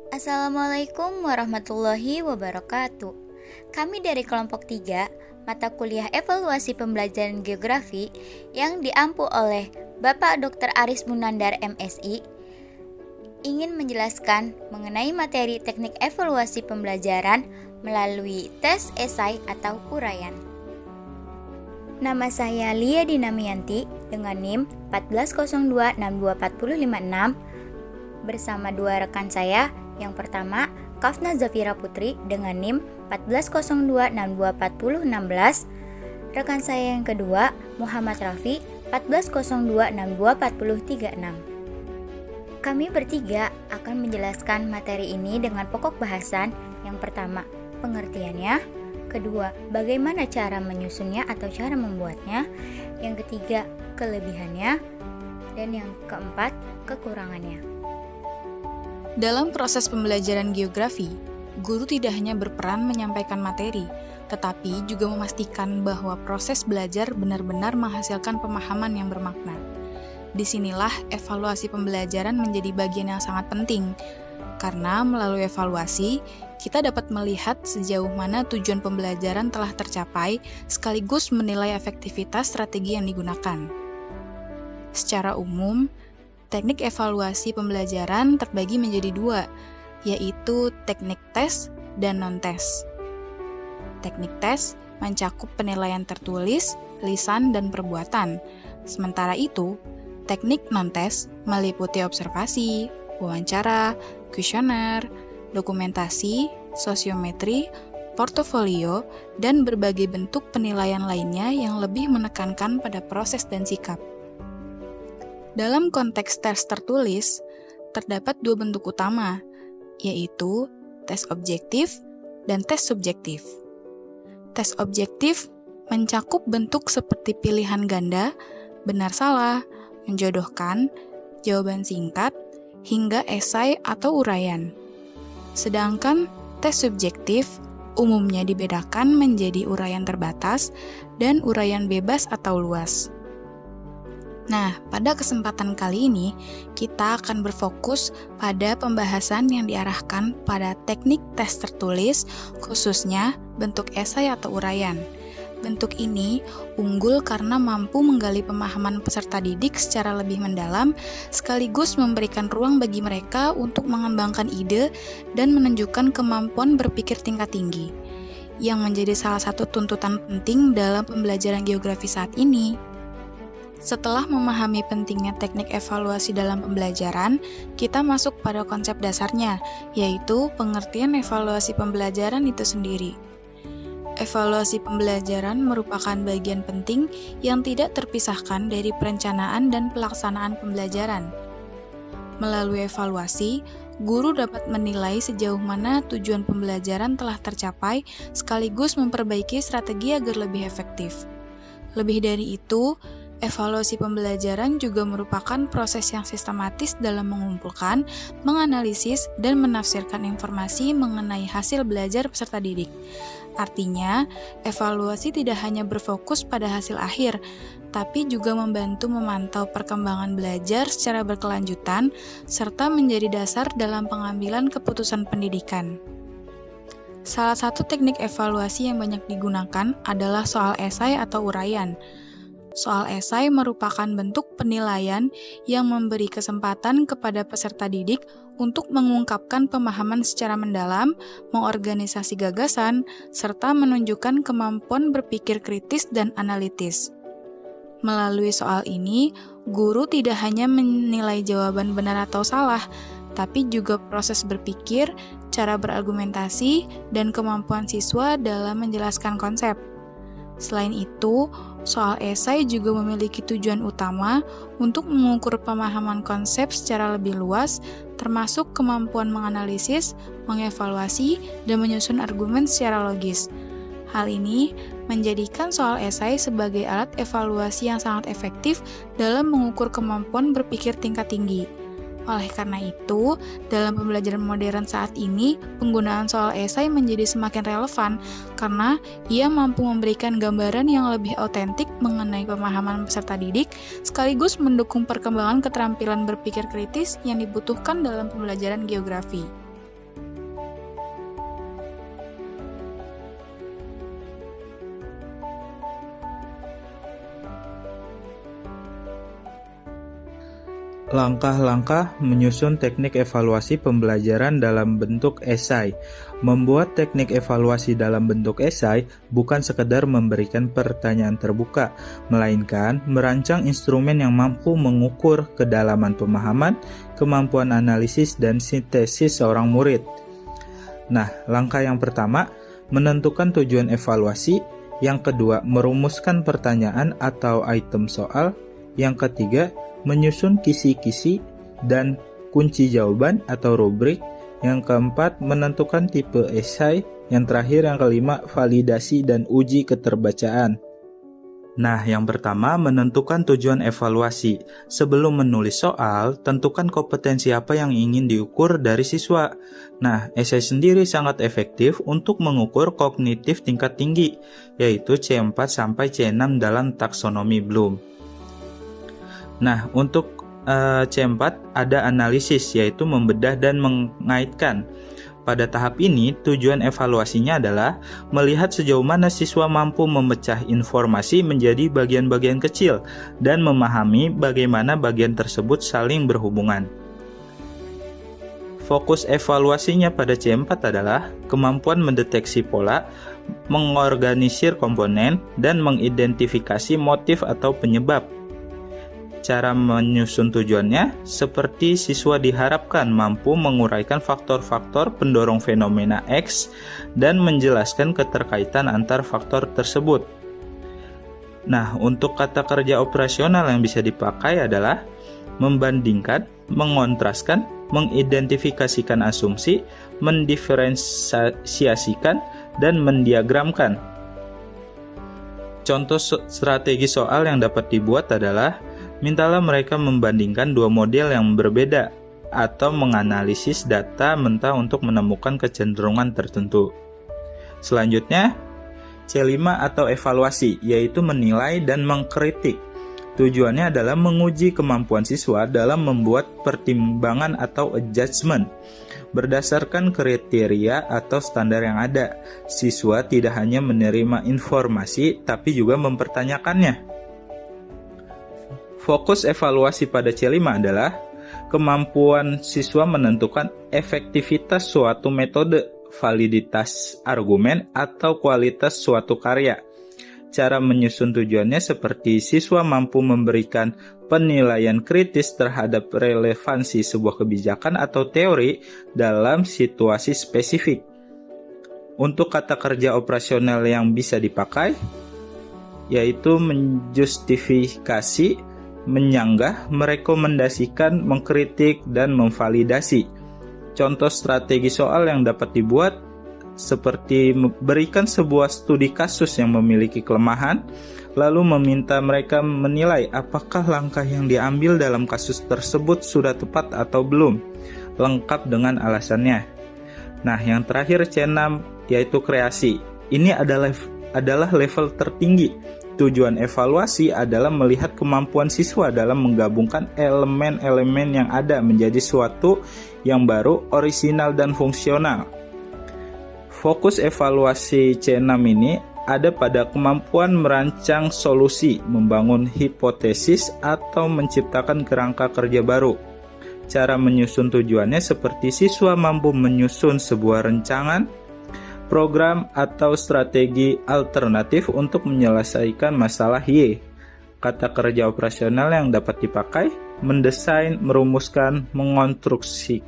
Assalamualaikum warahmatullahi wabarakatuh. Kami dari kelompok 3, mata kuliah evaluasi pembelajaran geografi yang diampu oleh Bapak Dr. Aris Munandar MSI, ingin menjelaskan mengenai materi teknik evaluasi pembelajaran melalui tes esai atau uraian. Nama saya Lia Dinamianti dengan NIM 140262456 bersama dua rekan saya. Yang pertama, Kafna Zafira Putri dengan NIM 14026244016. Rekan saya yang kedua, Muhammad Rafi 14026244036. Kami bertiga akan menjelaskan materi ini dengan pokok bahasan. Yang pertama, pengertiannya. Kedua, bagaimana cara menyusunnya atau cara membuatnya. Yang ketiga, kelebihannya. Dan yang keempat, kekurangannya. Dalam proses pembelajaran geografi, guru tidak hanya berperan menyampaikan materi, tetapi juga memastikan bahwa proses belajar benar-benar menghasilkan pemahaman yang bermakna. Disinilah evaluasi pembelajaran menjadi bagian yang sangat penting, karena melalui evaluasi, kita dapat melihat sejauh mana tujuan pembelajaran telah tercapai, sekaligus menilai efektivitas strategi yang digunakan. Secara umum, teknik evaluasi pembelajaran terbagi menjadi dua, yaitu teknik tes dan non-tes. Teknik tes mencakup penilaian tertulis, lisan, dan perbuatan. Sementara itu, teknik non-tes meliputi observasi, wawancara, kuesioner, dokumentasi, sosiometri, portofolio, dan berbagai bentuk penilaian lainnya yang lebih menekankan pada proses dan sikap. Dalam konteks tes tertulis, terdapat dua bentuk utama, yaitu tes objektif dan tes subjektif. Tes objektif mencakup bentuk seperti pilihan ganda, benar-salah, menjodohkan, jawaban singkat, hingga esai atau uraian. Sedangkan tes subjektif umumnya dibedakan menjadi uraian terbatas dan uraian bebas atau luas. Nah, pada kesempatan kali ini, kita akan berfokus pada pembahasan yang diarahkan pada teknik tes tertulis, khususnya bentuk esai atau uraian. Bentuk ini unggul karena mampu menggali pemahaman peserta didik secara lebih mendalam, sekaligus memberikan ruang bagi mereka untuk mengembangkan ide dan menunjukkan kemampuan berpikir tingkat tinggi, yang menjadi salah satu tuntutan penting dalam pembelajaran geografi saat ini. Setelah memahami pentingnya teknik evaluasi dalam pembelajaran, kita masuk pada konsep dasarnya, yaitu pengertian evaluasi pembelajaran itu sendiri. Evaluasi pembelajaran merupakan bagian penting yang tidak terpisahkan dari perencanaan dan pelaksanaan pembelajaran. Melalui evaluasi, guru dapat menilai sejauh mana tujuan pembelajaran telah tercapai, sekaligus memperbaiki strategi agar lebih efektif. Lebih dari itu, evaluasi pembelajaran juga merupakan proses yang sistematis dalam mengumpulkan, menganalisis, dan menafsirkan informasi mengenai hasil belajar peserta didik. Artinya, evaluasi tidak hanya berfokus pada hasil akhir, tapi juga membantu memantau perkembangan belajar secara berkelanjutan, serta menjadi dasar dalam pengambilan keputusan pendidikan. Salah satu teknik evaluasi yang banyak digunakan adalah soal esai atau uraian. Soal esai merupakan bentuk penilaian yang memberi kesempatan kepada peserta didik untuk mengungkapkan pemahaman secara mendalam, mengorganisasi gagasan, serta menunjukkan kemampuan berpikir kritis dan analitis. Melalui soal ini, guru tidak hanya menilai jawaban benar atau salah, tapi juga proses berpikir, cara berargumentasi, dan kemampuan siswa dalam menjelaskan konsep. Selain itu, soal esai juga memiliki tujuan utama untuk mengukur pemahaman konsep secara lebih luas, termasuk kemampuan menganalisis, mengevaluasi, dan menyusun argumen secara logis. Hal ini menjadikan soal esai sebagai alat evaluasi yang sangat efektif dalam mengukur kemampuan berpikir tingkat tinggi. Oleh karena itu, dalam pembelajaran modern saat ini, penggunaan soal esai menjadi semakin relevan karena ia mampu memberikan gambaran yang lebih otentik mengenai pemahaman peserta didik, sekaligus mendukung perkembangan keterampilan berpikir kritis yang dibutuhkan dalam pembelajaran geografi. Langkah-langkah menyusun teknik evaluasi pembelajaran dalam bentuk esai. Membuat teknik evaluasi dalam bentuk esai bukan sekedar memberikan pertanyaan terbuka, melainkan merancang instrumen yang mampu mengukur kedalaman pemahaman, kemampuan analisis, dan sintesis seorang murid. Nah, langkah yang pertama, menentukan tujuan evaluasi. Yang kedua, merumuskan pertanyaan atau item soal. Yang ketiga, menyusun kisi-kisi dan kunci jawaban atau rubrik. Yang keempat, menentukan tipe esai. Yang terakhir, yang kelima, validasi dan uji keterbacaan. Nah, yang pertama, menentukan tujuan evaluasi. Sebelum menulis soal, tentukan kompetensi apa yang ingin diukur dari siswa. Nah, esai sendiri sangat efektif untuk mengukur kognitif tingkat tinggi, yaitu C4 sampai C6 dalam taksonomi Bloom. Nah, untuk C4 ada analisis, yaitu membedah dan mengaitkan. Pada tahap ini, tujuan evaluasinya adalah melihat sejauh mana siswa mampu memecah informasi menjadi bagian-bagian kecil dan memahami bagaimana bagian tersebut saling berhubungan. Fokus evaluasinya pada C4 adalah kemampuan mendeteksi pola, mengorganisir komponen, dan mengidentifikasi motif atau penyebab. Cara menyusun tujuannya, seperti siswa diharapkan mampu menguraikan faktor-faktor pendorong fenomena X dan menjelaskan keterkaitan antar faktor tersebut. Nah, untuk kata kerja operasional yang bisa dipakai adalah membandingkan, mengontraskan, mengidentifikasikan asumsi, mendiferensiasikan, dan mendiagramkan. Contoh strategi soal yang dapat dibuat adalah mintalah mereka membandingkan dua model yang berbeda atau menganalisis data mentah untuk menemukan kecenderungan tertentu. Selanjutnya, C5 atau evaluasi, yaitu menilai dan mengkritik. Tujuannya adalah menguji kemampuan siswa dalam membuat pertimbangan atau adjustment. Berdasarkan kriteria atau standar yang ada, siswa tidak hanya menerima informasi, tapi juga mempertanyakannya. Fokus evaluasi pada C5 adalah kemampuan siswa menentukan efektivitas suatu metode, validitas argumen, atau kualitas suatu karya. Cara menyusun tujuannya seperti siswa mampu memberikan penilaian kritis terhadap relevansi sebuah kebijakan atau teori dalam situasi spesifik. Untuk kata kerja operasional yang bisa dipakai, yaitu menjustifikasi, menyanggah, merekomendasikan, mengkritik, dan memvalidasi. Contoh strategi soal yang dapat dibuat seperti berikan sebuah studi kasus yang memiliki kelemahan, lalu meminta mereka menilai apakah langkah yang diambil dalam kasus tersebut sudah tepat atau belum, lengkap dengan alasannya. Nah, yang terakhir C6 yaitu kreasi. Ini adalah level tertinggi. Tujuan evaluasi adalah melihat kemampuan siswa dalam menggabungkan elemen-elemen yang ada menjadi suatu yang baru, orisinal, dan fungsional. Fokus evaluasi C6 ini ada pada kemampuan merancang solusi, membangun hipotesis, atau menciptakan kerangka kerja baru. Cara menyusun tujuannya seperti siswa mampu menyusun sebuah rancangan, program atau strategi alternatif untuk menyelesaikan masalah Y. Kata kerja operasional yang dapat dipakai, mendesain, merumuskan, mengonstruksi,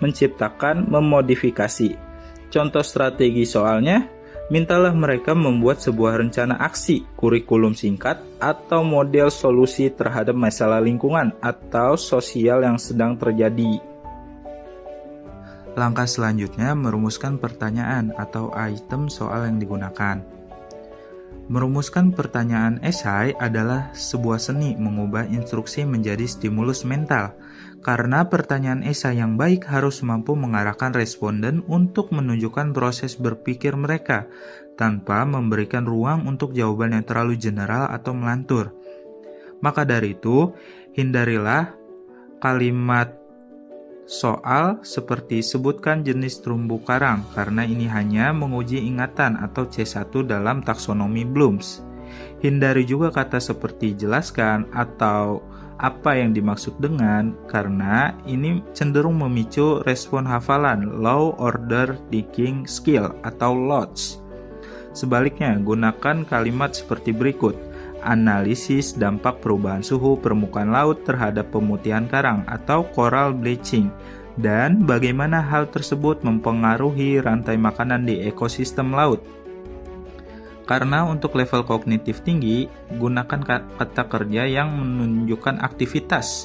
menciptakan, memodifikasi. Contoh strategi soalnya, mintalah mereka membuat sebuah rencana aksi, kurikulum singkat, atau model solusi terhadap masalah lingkungan atau sosial yang sedang terjadi. Langkah selanjutnya, merumuskan pertanyaan atau item soal yang digunakan. Merumuskan pertanyaan esai adalah sebuah seni mengubah instruksi menjadi stimulus mental, karena pertanyaan esai yang baik harus mampu mengarahkan responden untuk menunjukkan proses berpikir mereka, tanpa memberikan ruang untuk jawaban yang terlalu general atau melantur. Maka dari itu, hindarilah kalimat soal seperti sebutkan jenis terumbu karang, karena ini hanya menguji ingatan atau C1 dalam taksonomi Bloom. Hindari juga kata seperti jelaskan atau apa yang dimaksud dengan, karena ini cenderung memicu respon hafalan low order thinking skill atau LOTS. Sebaliknya, gunakan kalimat seperti berikut: analisis dampak perubahan suhu permukaan laut terhadap pemutihan karang atau coral bleaching, dan bagaimana hal tersebut mempengaruhi rantai makanan di ekosistem laut. Karena untuk level kognitif tinggi, gunakan kata kerja yang menunjukkan aktivitas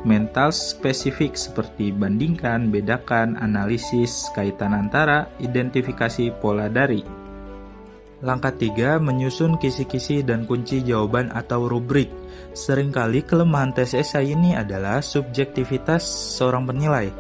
mental spesifik seperti bandingkan, bedakan, analisis, kaitan antara, identifikasi pola dari. Langkah 3, menyusun kisi-kisi dan kunci jawaban atau rubrik. Seringkali kelemahan tes esai ini adalah subjektivitas seorang penilai.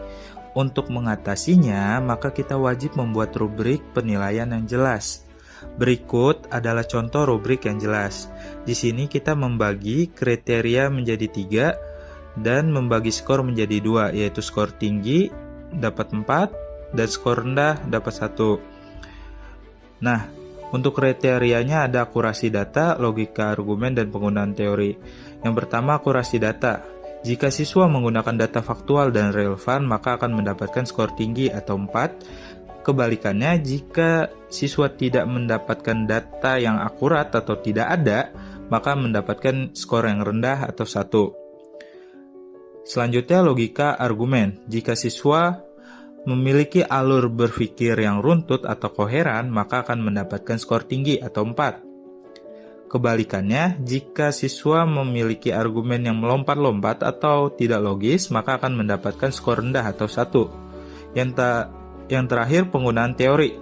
Untuk mengatasinya, maka kita wajib membuat rubrik penilaian yang jelas. Berikut adalah contoh rubrik yang jelas. Di sini kita membagi kriteria menjadi 3 dan membagi skor menjadi 2, yaitu skor tinggi dapat 4 dan skor rendah dapat 1. Nah, untuk kriterianya ada akurasi data, logika argumen, dan penggunaan teori. Yang pertama, akurasi data. Jika siswa menggunakan data faktual dan relevan, maka akan mendapatkan skor tinggi atau 4. Kebalikannya, jika siswa tidak mendapatkan data yang akurat atau tidak ada, maka mendapatkan skor yang rendah atau 1. Selanjutnya, logika argumen. Jika siswa memiliki alur berpikir yang runtut atau koheran, maka akan mendapatkan skor tinggi atau 4. Kebalikannya, jika siswa memiliki argumen yang melompat-lompat atau tidak logis, maka akan mendapatkan skor rendah atau 1. Yang terakhir, penggunaan teori.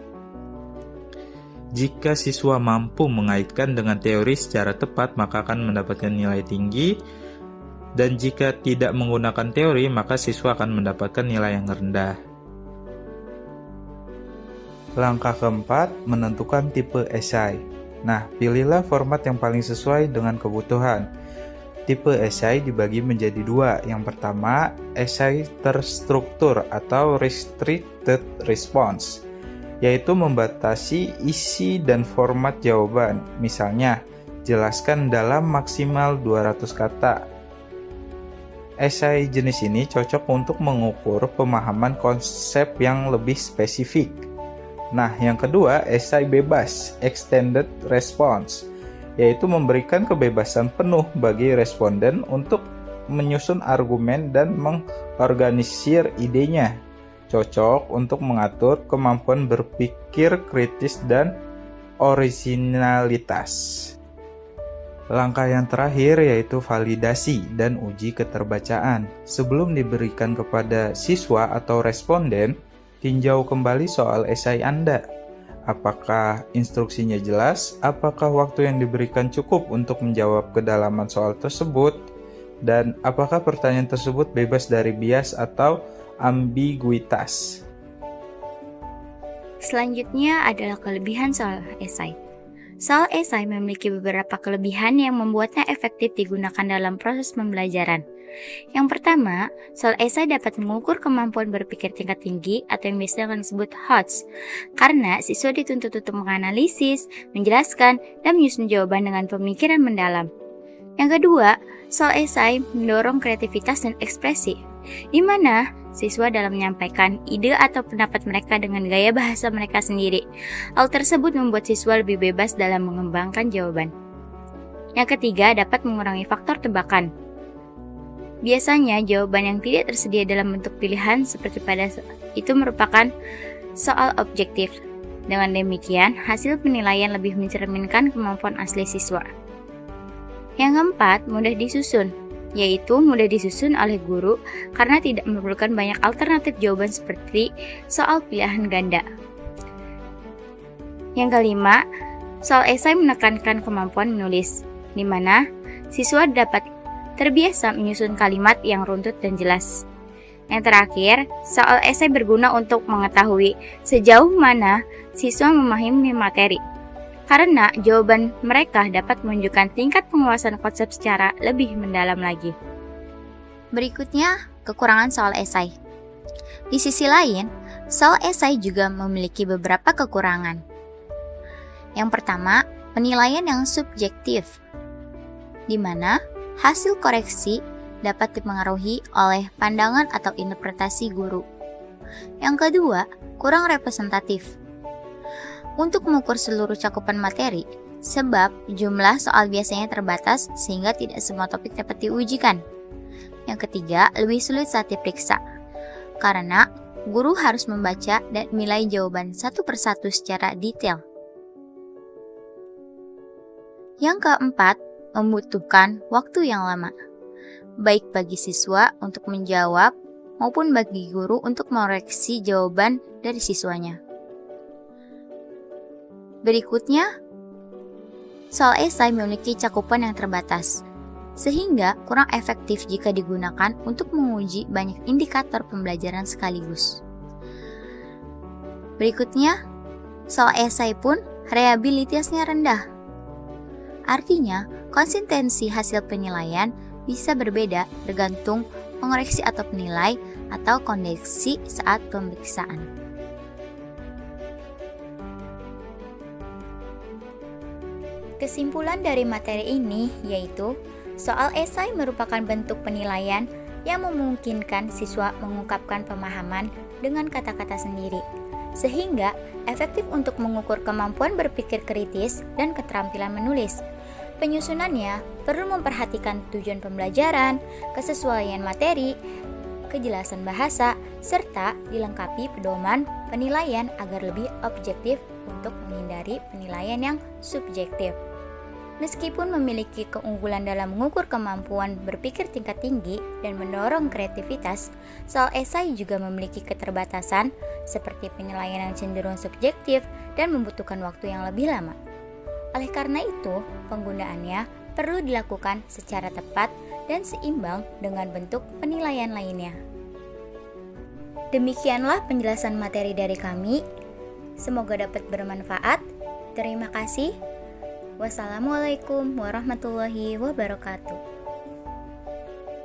Jika siswa mampu mengaitkan dengan teori secara tepat, maka akan mendapatkan nilai tinggi. Dan jika tidak menggunakan teori, maka siswa akan mendapatkan nilai yang rendah. Langkah keempat, menentukan tipe esai. Nah, pilihlah format yang paling sesuai dengan kebutuhan. Tipe esai dibagi menjadi 2. Yang pertama, esai terstruktur atau restricted response, yaitu membatasi isi dan format jawaban. Misalnya, jelaskan dalam maksimal 200 kata. Esai jenis ini cocok untuk mengukur pemahaman konsep yang lebih spesifik. Nah, yang kedua, esai bebas, extended response, yaitu memberikan kebebasan penuh bagi responden untuk menyusun argumen dan mengorganisir idenya. Cocok untuk mengatur kemampuan berpikir kritis dan originalitas. Langkah yang terakhir yaitu validasi dan uji keterbacaan. Sebelum diberikan kepada siswa atau responden, tinjau kembali soal esai Anda. Apakah instruksinya jelas? Apakah waktu yang diberikan cukup untuk menjawab kedalaman soal tersebut? Dan apakah pertanyaan tersebut bebas dari bias atau ambiguitas? Selanjutnya adalah kelebihan soal esai. Soal esai memiliki beberapa kelebihan yang membuatnya efektif digunakan dalam proses pembelajaran. Yang pertama, soal esai dapat mengukur kemampuan berpikir tingkat tinggi atau yang biasa disebut HOTS, karena siswa dituntut untuk menganalisis, menjelaskan, dan menyusun jawaban dengan pemikiran mendalam. Yang kedua, soal esai mendorong kreativitas dan ekspresi, di mana siswa dalam menyampaikan ide atau pendapat mereka dengan gaya bahasa mereka sendiri. Hal tersebut membuat siswa lebih bebas dalam mengembangkan jawaban. Yang ketiga, dapat mengurangi faktor tebakan. Biasanya, jawaban yang tidak tersedia dalam bentuk pilihan seperti pada itu merupakan soal objektif. Dengan demikian, hasil penilaian lebih mencerminkan kemampuan asli siswa. Yang keempat, mudah disusun, yaitu mudah disusun oleh guru karena tidak memerlukan banyak alternatif jawaban seperti soal pilihan ganda. Yang kelima, soal esai menekankan kemampuan menulis, di mana siswa dapat terbiasa menyusun kalimat yang runtut dan jelas. Yang terakhir, soal esai berguna untuk mengetahui sejauh mana siswa memahami materi, karena jawaban mereka dapat menunjukkan tingkat penguasaan konsep secara lebih mendalam lagi. Berikutnya, kekurangan soal esai. Di sisi lain, soal esai juga memiliki beberapa kekurangan. Yang pertama, penilaian yang subjektif, di mana hasil koreksi dapat dipengaruhi oleh pandangan atau interpretasi guru. Yang kedua, kurang representatif. Untuk mengukur seluruh cakupan materi, sebab jumlah soal biasanya terbatas sehingga tidak semua topik dapat diujikan. Yang ketiga, lebih sulit saat diperiksa, karena guru harus membaca dan menilai jawaban satu persatu secara detail. Yang keempat, membutuhkan waktu yang lama, baik bagi siswa untuk menjawab maupun bagi guru untuk mengoreksi jawaban dari siswanya. Berikutnya, soal esai memiliki cakupan yang terbatas, sehingga kurang efektif jika digunakan untuk menguji banyak indikator pembelajaran sekaligus. Berikutnya, soal esai pun reliabilitasnya rendah. Artinya, konsistensi hasil penilaian bisa berbeda tergantung pengoreksi atau penilai atau kondisi saat pemeriksaan. Kesimpulan dari materi ini yaitu soal esai merupakan bentuk penilaian yang memungkinkan siswa mengungkapkan pemahaman dengan kata-kata sendiri, sehingga efektif untuk mengukur kemampuan berpikir kritis dan keterampilan menulis. Penyusunannya perlu memperhatikan tujuan pembelajaran, kesesuaian materi, kejelasan bahasa, serta dilengkapi pedoman penilaian agar lebih objektif untuk menghindari penilaian yang subjektif. Meskipun memiliki keunggulan dalam mengukur kemampuan berpikir tingkat tinggi dan mendorong kreativitas, soal esai juga memiliki keterbatasan seperti penilaian yang cenderung subjektif dan membutuhkan waktu yang lebih lama. Oleh karena itu, penggunaannya perlu dilakukan secara tepat dan seimbang dengan bentuk penilaian lainnya. Demikianlah penjelasan materi dari kami. Semoga dapat bermanfaat. Terima kasih. Wassalamualaikum warahmatullahi wabarakatuh.